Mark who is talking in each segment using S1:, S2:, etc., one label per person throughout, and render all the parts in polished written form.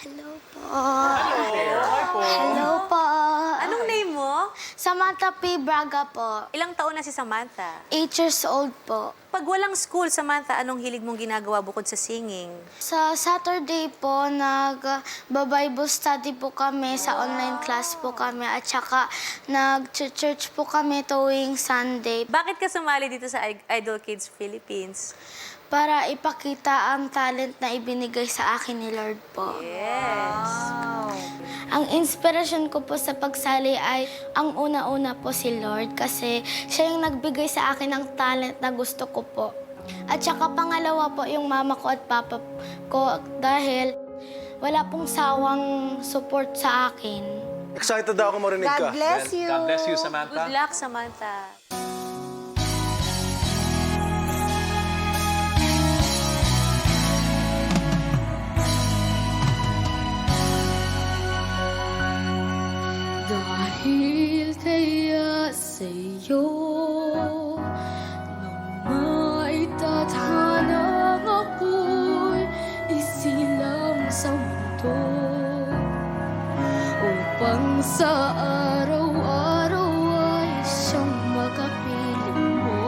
S1: Hello po.
S2: Hi po.
S1: Hello po.
S3: Anong name mo?
S1: Samantha P. Braga po.
S3: Ilang taon na si Samantha?
S1: 8 years old po.
S3: Pag walang school, Samantha, anong hilig mong ginagawa bukod sa singing?
S1: Sa Saturday po, nag-Bible study po kami, sa online class po kami, at saka nag-church po kami tuwing Sunday
S3: Bakit ka sumali dito sa Idol Kids Philippines?
S1: para ipakita ang talent na ibinigay sa akin ni Lord po.
S3: Yes.
S1: Ang inspirasyon ko po sa pagsali ay ang una-una po si Lord kasi siya yung nagbigay sa akin ng talent na gusto ko po. At saka pangalawa po yung mama ko at papa ko dahil wala pong sawang support sa akin.
S2: Excited daw ako marinig ka.
S4: God bless you.
S5: God bless you, Samantha.
S3: Good luck, Samantha.
S1: Dahil kaya sa'yo nang maitathanang ako'y isilang sa mundo upang sa araw-araw ay siyang makapiling mo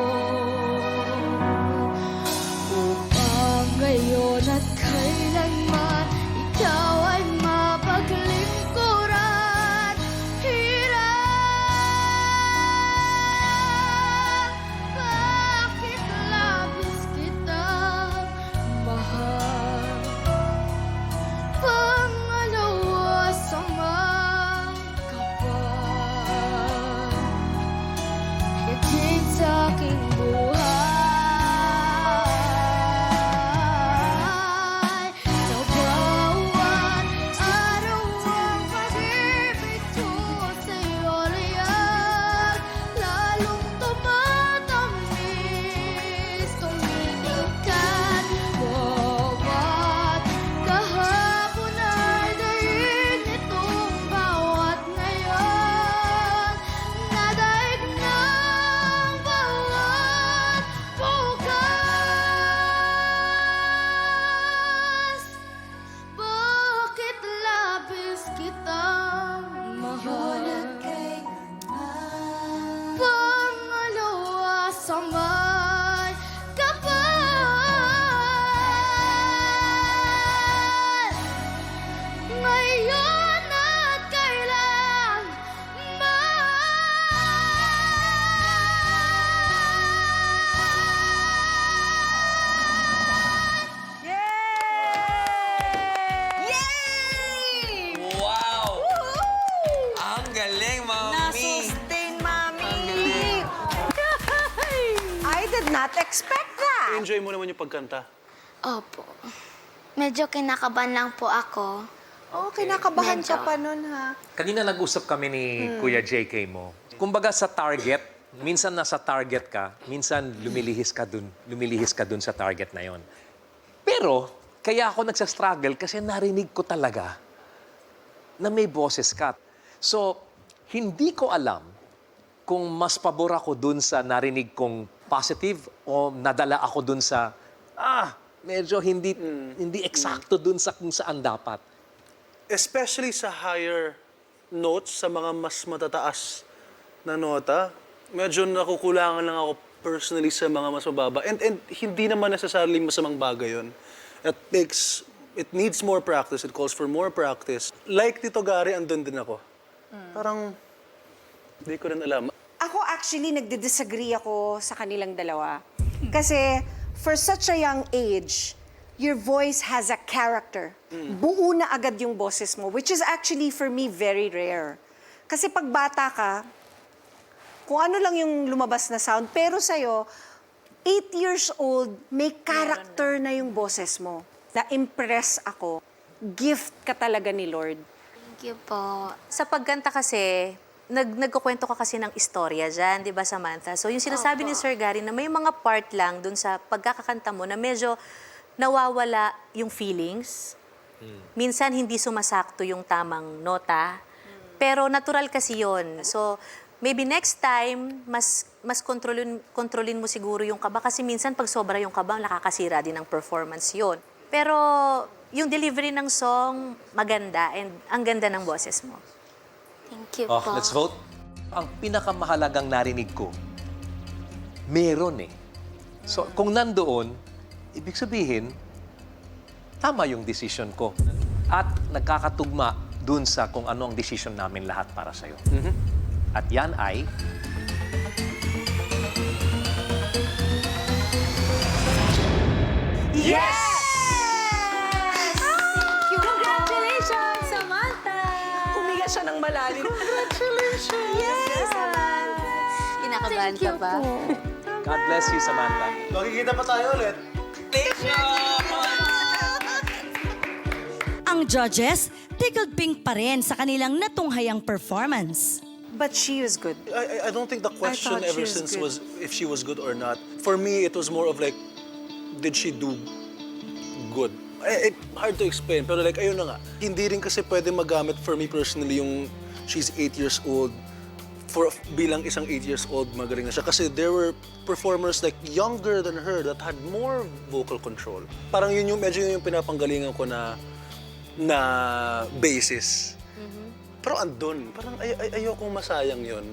S1: upang ngayon at kailanman ikaw ay mapaglingkuran. Bakit labis kitang mahal? Pangalawa sa kapal, higit sa aking buhay. Sa bawat araw ang pag-ibig ko sa'yo liyan, lalong tumatamis, tumitingkat. Bawat kahapon ay daig nitong bawat ngayon, nadaig ng bawat bukas. Bakit labis kitang mahal? Pangalawa sa may kapal, ngayon at kailanman.
S4: Yay!
S5: Wow! Ang galing, Mami!
S4: Na-sustain, Mami!
S5: Ang galing.
S4: I did not expect that.
S2: Enjoy mo naman yung pagkanta.
S1: Opo. Medyo kinakabahan lang po ako.
S4: Oh, kinakabahan ka
S1: Medyo.
S4: pa nun, ha?
S5: Kanina nag-usap kami ni Kuya JK mo. Kumbaga sa target, minsan nasa target ka, minsan lumilihis ka dun sa target na yon. Pero, kaya ako nagsastruggle kasi narinig ko talaga na may boses ka. So, hindi ko alam kung mas pabor ako dun sa narinig kong positive o nadala ako dun sa, medyo hindi eksakto dun sa kung saan dapat.
S2: Especially sa higher notes, sa mga mas matataas na nota, medyo nakukulangan lang ako personally sa mga mas mababa. And hindi naman necessarily masamang bagay yun. It needs more practice. It calls for more practice. Like Tito Gary, andun din ako. Parang, hindi ko rin alam.
S4: Ako actually, nagdi-disagree ako sa kanilang dalawa. Kasi for such a young age, your voice has a character. Buo na agad yung boses mo, which is actually for me very rare. Kasi pag bata ka, kung ano lang yung lumabas na sound, pero sa'yo, 8 years old, may character na yung boses mo. Na-impress ako. Gift ka talaga ni Lord.
S1: Thank you po.
S3: Sa pagkanta kasi, nagkukwento ka kasi ng istorya dyan, di ba, Samantha? So, yung sinasabi ni Sir Gary na may mga part lang dun sa pagkakakanta mo na medyo nawawala yung feelings. Minsan, hindi sumasakto yung tamang nota. Pero natural kasi yon. So, maybe next time, mas kontrolin mo siguro yung kaba. Kasi minsan, pag sobra yung kaba, nakakasira din ng performance yon. Pero, yung delivery ng song maganda and ang ganda ng boses mo.
S1: Thank you
S5: Oh,
S1: po.
S5: let's vote. Ang pinakamahalagang narinig ko, meron eh. So, kung nandoon, ibig sabihin, tama yung decision ko. At nagkakatugma dun sa kung ano ang decision namin lahat para sa'yo. At yan ay...
S3: Yes! Congratulations, Samantha!
S4: Humiga siya ng malalim.
S3: Yes, Samantha! Kinakabahan ka ba?
S5: God bless you, Samantha.
S2: Makikita pa tayo ulit.
S6: Ang judges, tickled pink pa rin sa kanilang natunghayang performance.
S4: But she was good.
S2: I don't think the question
S4: thought she
S2: ever
S4: was
S2: since
S4: good.
S2: was if she was good or not. For me, it was more of like, did she do good? Hard to explain, pero like, ayun na nga. Hindi rin kasi pwede magamit for me personally yung she's 8 years old for bilang isang 8 years old magaling na siya. Kasi there were performers like younger than her that had more vocal control. Parang yun yung medyo yun yung pinapanggalingan ko na basis. Pero andun, parang ayokong masayang yun.